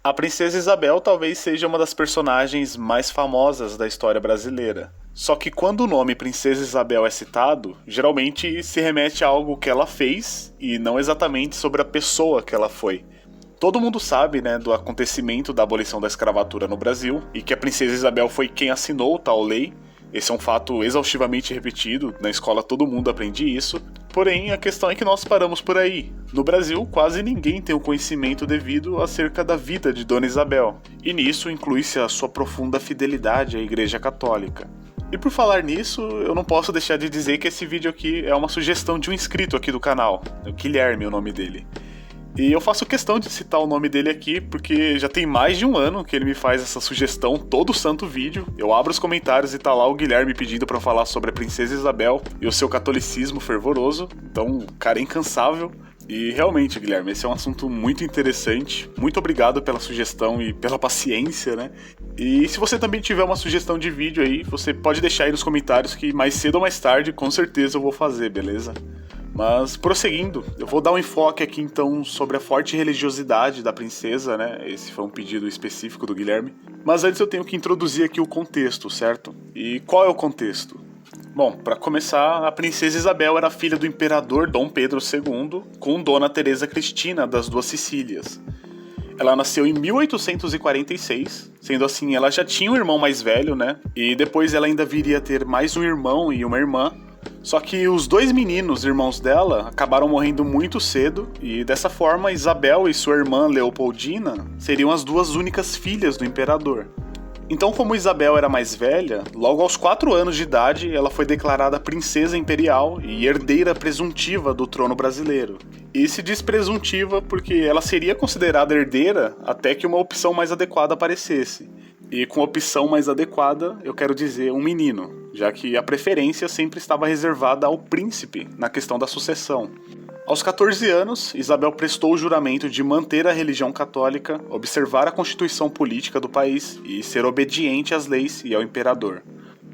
A Princesa Isabel talvez seja uma das personagens mais famosas da história brasileira. Só que quando o nome Princesa Isabel é citado, geralmente se remete a algo que ela fez e não exatamente sobre a pessoa que ela foi. Todo mundo sabe, né, do acontecimento da abolição da escravatura no Brasil e que a Princesa Isabel foi quem assinou tal lei. Esse é um fato exaustivamente repetido, na escola todo mundo aprende isso. Porém, a questão é que nós paramos por aí. No Brasil, quase ninguém tem o conhecimento devido acerca da vida de Dona Isabel. E nisso inclui-se a sua profunda fidelidade à Igreja Católica. E por falar nisso, eu não posso deixar de dizer que esse vídeo aqui é uma sugestão de um inscrito aqui do canal. O Guilherme é o nome dele. E eu faço questão de citar o nome dele aqui, porque já tem mais de um ano que ele me faz essa sugestão todo santo vídeo. Eu abro os comentários e tá lá o Guilherme pedindo pra eu falar sobre a Princesa Isabel e o seu catolicismo fervoroso. Então, o cara é incansável. E realmente, Guilherme, esse é um assunto muito interessante. Muito obrigado pela sugestão e pela paciência, né? E se você também tiver uma sugestão de vídeo aí, você pode deixar aí nos comentários que mais cedo ou mais tarde, com certeza eu vou fazer, beleza? Mas, prosseguindo, eu vou dar um enfoque aqui então sobre a forte religiosidade da princesa, né? Esse foi um pedido específico do Guilherme. Mas antes eu tenho que introduzir aqui o contexto, certo? E qual é o contexto? Bom, para começar, a princesa Isabel era filha do imperador Dom Pedro II com Dona Teresa Cristina das Duas Sicílias. Ela nasceu em 1846, sendo assim, ela já tinha um irmão mais velho, né? E depois ela ainda viria a ter mais um irmão e uma irmã. Só que os dois meninos, irmãos dela, acabaram morrendo muito cedo e dessa forma Isabel e sua irmã Leopoldina seriam as duas únicas filhas do imperador. Então, como Isabel era mais velha, logo aos 4 anos de idade ela foi declarada princesa imperial e herdeira presuntiva do trono brasileiro. E se diz presuntiva porque ela seria considerada herdeira até que uma opção mais adequada aparecesse. E com opção mais adequada, eu quero dizer um menino, já que a preferência sempre estava reservada ao príncipe na questão da sucessão. Aos 14 anos, Isabel prestou o juramento de manter a religião católica, observar a constituição política do país e ser obediente às leis e ao imperador.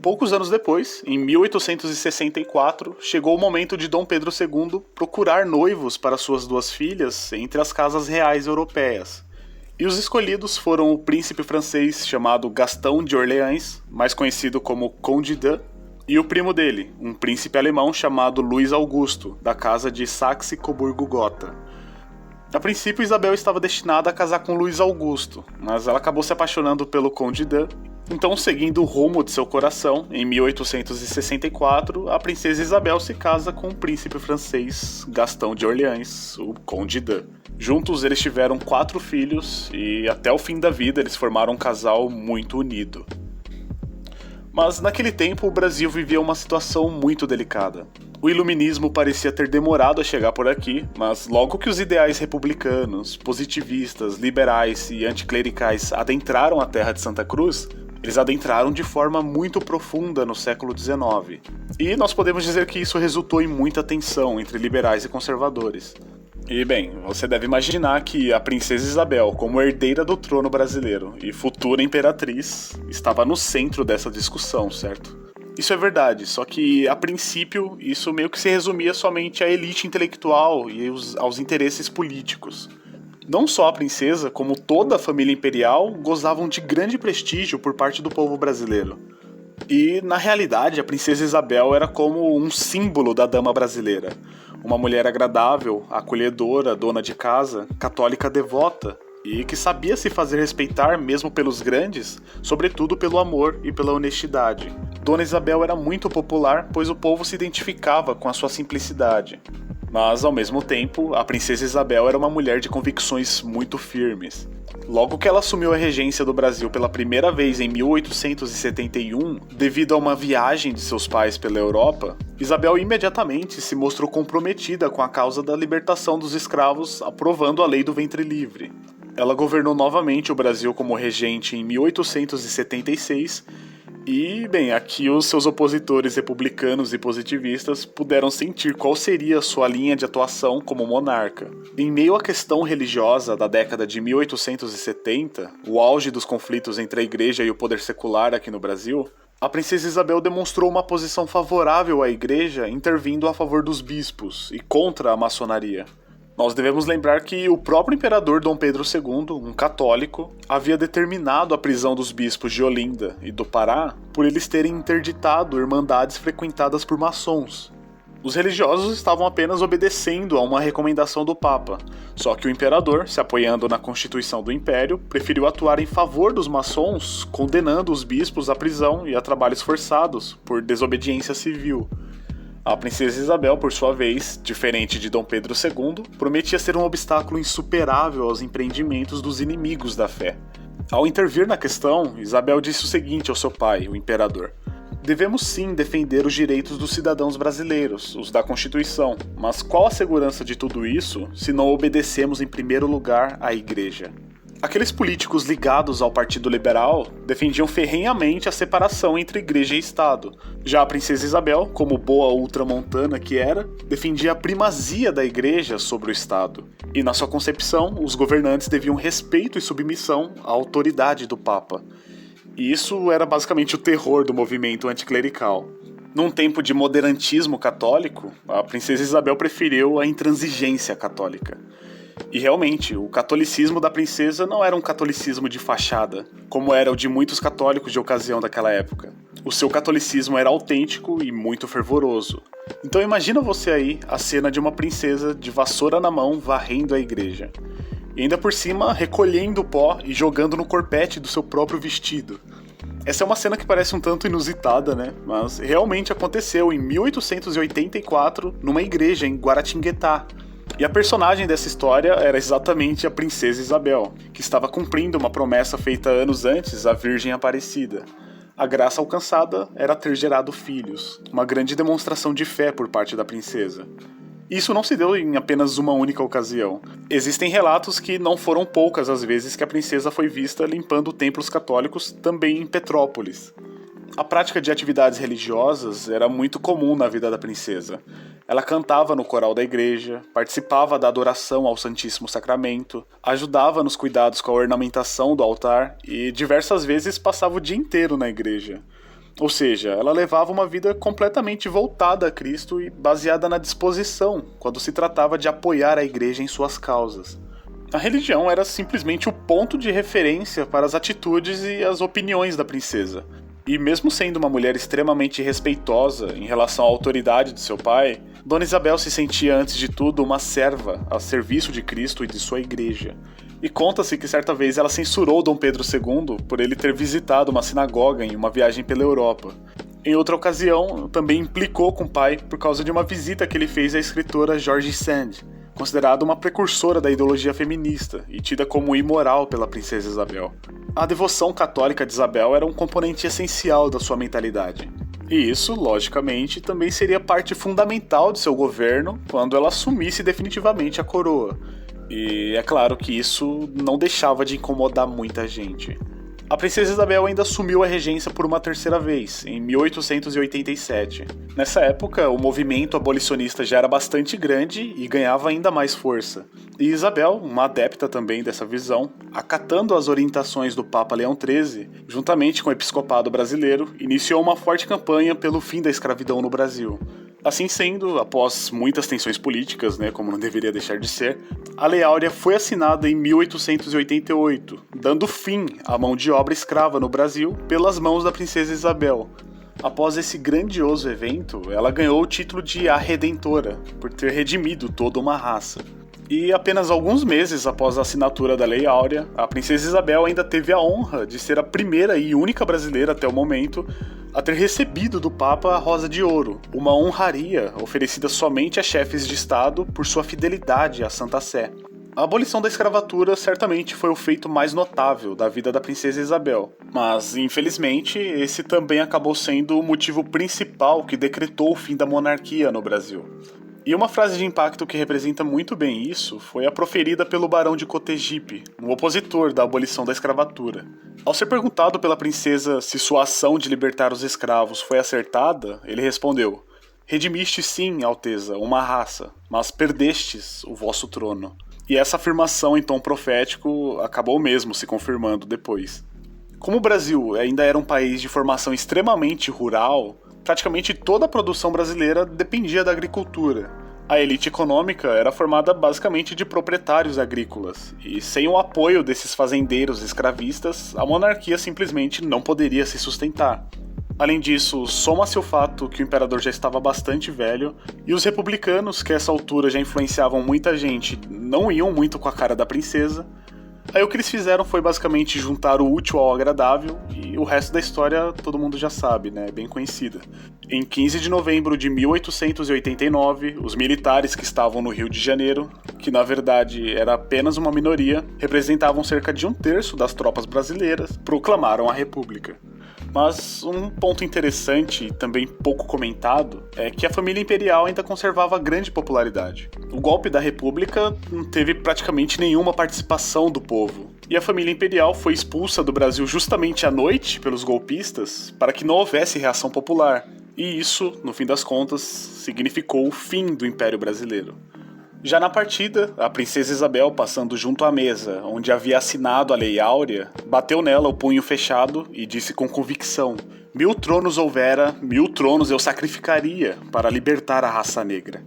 Poucos anos depois, em 1864, chegou o momento de Dom Pedro II procurar noivos para suas duas filhas entre as casas reais europeias. E os escolhidos foram o príncipe francês chamado Gaston de Orleans, mais conhecido como Conde de, e o primo dele, um príncipe alemão chamado Luís Augusto, da casa de Saxe-Coburgo-Gotha. A princípio, Isabel estava destinada a casar com Luís Augusto, mas ela acabou se apaixonando pelo Conde de. Então, seguindo o rumo de seu coração, em 1864, a princesa Isabel se casa com o príncipe francês Gaston de Orleans, o Conde de. Juntos eles tiveram 4 filhos e até o fim da vida eles formaram um casal muito unido. Mas naquele tempo o Brasil vivia uma situação muito delicada. O iluminismo parecia ter demorado a chegar por aqui, mas logo que os ideais republicanos, positivistas, liberais e anticlericais adentraram a terra de Santa Cruz, eles adentraram de forma muito profunda no século XIX. E nós podemos dizer que isso resultou em muita tensão entre liberais e conservadores. E bem, você deve imaginar que a princesa Isabel, como herdeira do trono brasileiro e futura imperatriz, estava no centro dessa discussão, certo? Isso é verdade, só que a princípio isso meio que se resumia somente à elite intelectual e aos interesses políticos. Não só a princesa, como toda a família imperial gozavam de grande prestígio por parte do povo brasileiro. E, na realidade, a princesa Isabel era como um símbolo da dama brasileira. Uma mulher agradável, acolhedora, dona de casa, católica devota e que sabia se fazer respeitar mesmo pelos grandes, sobretudo pelo amor e pela honestidade. Dona Isabel era muito popular, pois o povo se identificava com a sua simplicidade. Mas, ao mesmo tempo, a princesa Isabel era uma mulher de convicções muito firmes. Logo que ela assumiu a regência do Brasil pela primeira vez em 1871, devido a uma viagem de seus pais pela Europa, Isabel imediatamente se mostrou comprometida com a causa da libertação dos escravos, aprovando a Lei do Ventre Livre. Ela governou novamente o Brasil como regente em 1876 e, bem, aqui os seus opositores republicanos e positivistas puderam sentir qual seria a sua linha de atuação como monarca. Em meio à questão religiosa da década de 1870, o auge dos conflitos entre a igreja e o poder secular aqui no Brasil, a princesa Isabel demonstrou uma posição favorável à igreja, intervindo a favor dos bispos e contra a maçonaria. Nós devemos lembrar que o próprio imperador Dom Pedro II, um católico, havia determinado a prisão dos bispos de Olinda e do Pará por eles terem interditado irmandades frequentadas por maçons. Os religiosos estavam apenas obedecendo a uma recomendação do Papa, só que o imperador, se apoiando na Constituição do Império, preferiu atuar em favor dos maçons, condenando os bispos à prisão e a trabalhos forçados por desobediência civil. A princesa Isabel, por sua vez, diferente de Dom Pedro II, prometia ser um obstáculo insuperável aos empreendimentos dos inimigos da fé. Ao intervir na questão, Isabel disse o seguinte ao seu pai, o imperador: devemos sim defender os direitos dos cidadãos brasileiros, os da Constituição, mas qual a segurança de tudo isso se não obedecemos em primeiro lugar à Igreja? Aqueles políticos ligados ao Partido Liberal defendiam ferrenhamente a separação entre Igreja e Estado. Já a princesa Isabel, como boa ultramontana que era, defendia a primazia da Igreja sobre o Estado. E na sua concepção, os governantes deviam respeito e submissão à autoridade do Papa. E isso era basicamente o terror do movimento anticlerical. Num tempo de moderantismo católico, a princesa Isabel preferiu a intransigência católica. E realmente, o catolicismo da princesa não era um catolicismo de fachada, como era o de muitos católicos de ocasião daquela época. O seu catolicismo era autêntico e muito fervoroso. Então imagina você aí a cena de uma princesa de vassoura na mão varrendo a igreja. E ainda por cima recolhendo o pó e jogando no corpete do seu próprio vestido. Essa é uma cena que parece um tanto inusitada, né? Mas realmente aconteceu em 1884 numa igreja em Guaratinguetá. E a personagem dessa história era exatamente a princesa Isabel, que estava cumprindo uma promessa feita anos antes à Virgem Aparecida. A graça alcançada era ter gerado filhos, uma grande demonstração de fé por parte da princesa. Isso não se deu em apenas uma única ocasião. Existem relatos que não foram poucas as vezes que a princesa foi vista limpando templos católicos também em Petrópolis. A prática de atividades religiosas era muito comum na vida da princesa. Ela cantava no coral da igreja, participava da adoração ao Santíssimo Sacramento, ajudava nos cuidados com a ornamentação do altar e diversas vezes passava o dia inteiro na igreja. Ou seja, ela levava uma vida completamente voltada a Cristo e baseada na disposição, quando se tratava de apoiar a igreja em suas causas. A religião era simplesmente o ponto de referência para as atitudes e as opiniões da princesa. E mesmo sendo uma mulher extremamente respeitosa em relação à autoridade de seu pai, Dona Isabel se sentia antes de tudo uma serva a serviço de Cristo e de sua igreja. E conta-se que certa vez ela censurou Dom Pedro II por ele ter visitado uma sinagoga em uma viagem pela Europa. Em outra ocasião, também implicou com o pai por causa de uma visita que ele fez à escritora George Sand, considerada uma precursora da ideologia feminista e tida como imoral pela princesa Isabel. A devoção católica de Isabel era um componente essencial da sua mentalidade. E isso, logicamente, também seria parte fundamental de seu governo quando ela assumisse definitivamente a coroa. E é claro que isso não deixava de incomodar muita gente. A princesa Isabel ainda assumiu a regência por uma terceira vez, em 1887. Nessa época, o movimento abolicionista já era bastante grande e ganhava ainda mais força. E Isabel, uma adepta também dessa visão, acatando as orientações do Papa Leão XIII, juntamente com o episcopado brasileiro, iniciou uma forte campanha pelo fim da escravidão no Brasil. Assim sendo, após muitas tensões políticas, como não deveria deixar de ser, a Lei Áurea foi assinada em 1888, dando fim à mão de obra escrava no Brasil pelas mãos da princesa Isabel. Após esse grandioso evento, ela ganhou o título de A Redentora, por ter redimido toda uma raça. E apenas alguns meses após a assinatura da Lei Áurea, a princesa Isabel ainda teve a honra de ser a primeira e única brasileira até o momento a ter recebido do Papa a Rosa de Ouro, uma honraria oferecida somente a chefes de Estado por sua fidelidade à Santa Sé. A abolição da escravatura certamente foi o feito mais notável da vida da princesa Isabel, mas, infelizmente, esse também acabou sendo o motivo principal que decretou o fim da monarquia no Brasil. E uma frase de impacto que representa muito bem isso foi a proferida pelo Barão de Cotegipe, um opositor da abolição da escravatura. Ao ser perguntado pela princesa se sua ação de libertar os escravos foi acertada, ele respondeu: "Redimiste sim, Alteza, uma raça, mas perdestes o vosso trono." E essa afirmação em tom profético acabou mesmo se confirmando depois. Como o Brasil ainda era um país de formação extremamente rural, praticamente toda a produção brasileira dependia da agricultura. A elite econômica era formada basicamente de proprietários agrícolas, e sem o apoio desses fazendeiros escravistas, a monarquia simplesmente não poderia se sustentar. Além disso, soma-se o fato que o imperador já estava bastante velho, e os republicanos, que a essa altura já influenciavam muita gente, não iam muito com a cara da princesa. Aí o que eles fizeram foi basicamente juntar o útil ao agradável, e o resto da história todo mundo já sabe, né? É bem conhecida. Em 15 de novembro de 1889, os militares que estavam no Rio de Janeiro, que na verdade era apenas uma minoria, representavam cerca de 1/3 das tropas brasileiras, proclamaram a República. Mas um ponto interessante e também pouco comentado é que a família imperial ainda conservava grande popularidade. O golpe da República não teve praticamente nenhuma participação do povo, e a família imperial foi expulsa do Brasil justamente à noite pelos golpistas para que não houvesse reação popular. E isso, no fim das contas, significou o fim do Império Brasileiro. Já na partida, a princesa Isabel, passando junto à mesa, onde havia assinado a Lei Áurea, bateu nela o punho fechado e disse com convicção: 1000 tronos houvera, 1000 tronos eu sacrificaria para libertar a raça negra.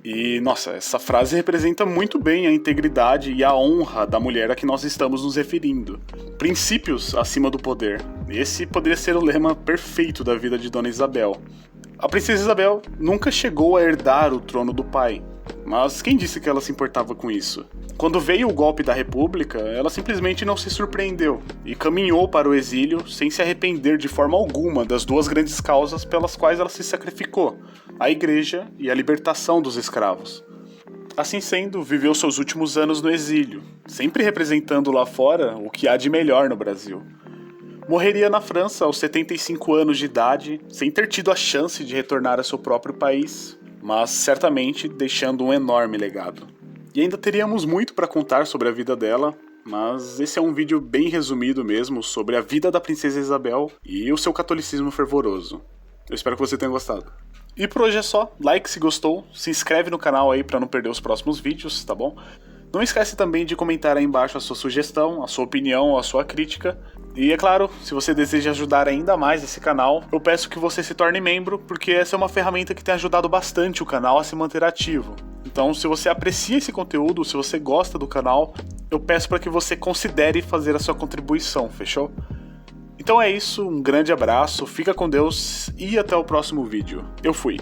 E, nossa, essa frase representa muito bem a integridade e a honra da mulher a que nós estamos nos referindo. Princípios acima do poder. Esse poderia ser o lema perfeito da vida de Dona Isabel. A princesa Isabel nunca chegou a herdar o trono do pai, mas quem disse que ela se importava com isso? Quando veio o golpe da República, ela simplesmente não se surpreendeu e caminhou para o exílio sem se arrepender de forma alguma das duas grandes causas pelas quais ela se sacrificou: a Igreja e a libertação dos escravos. Assim sendo, viveu seus últimos anos no exílio, sempre representando lá fora o que há de melhor no Brasil. Morreria na França aos 75 anos de idade, sem ter tido a chance de retornar a seu próprio país, mas certamente deixando um enorme legado. E ainda teríamos muito para contar sobre a vida dela, mas esse é um vídeo bem resumido mesmo sobre a vida da princesa Isabel e o seu catolicismo fervoroso. Eu espero que você tenha gostado. E por hoje é só, like se gostou, se inscreve no canal aí para não perder os próximos vídeos, tá bom? Não esquece também de comentar aí embaixo a sua sugestão, a sua opinião, a sua crítica. E é claro, se você deseja ajudar ainda mais esse canal, eu peço que você se torne membro, porque essa é uma ferramenta que tem ajudado bastante o canal a se manter ativo. Então, se você aprecia esse conteúdo, se você gosta do canal, eu peço para que você considere fazer a sua contribuição, fechou? Então é isso, um grande abraço, fica com Deus e até o próximo vídeo. Eu fui.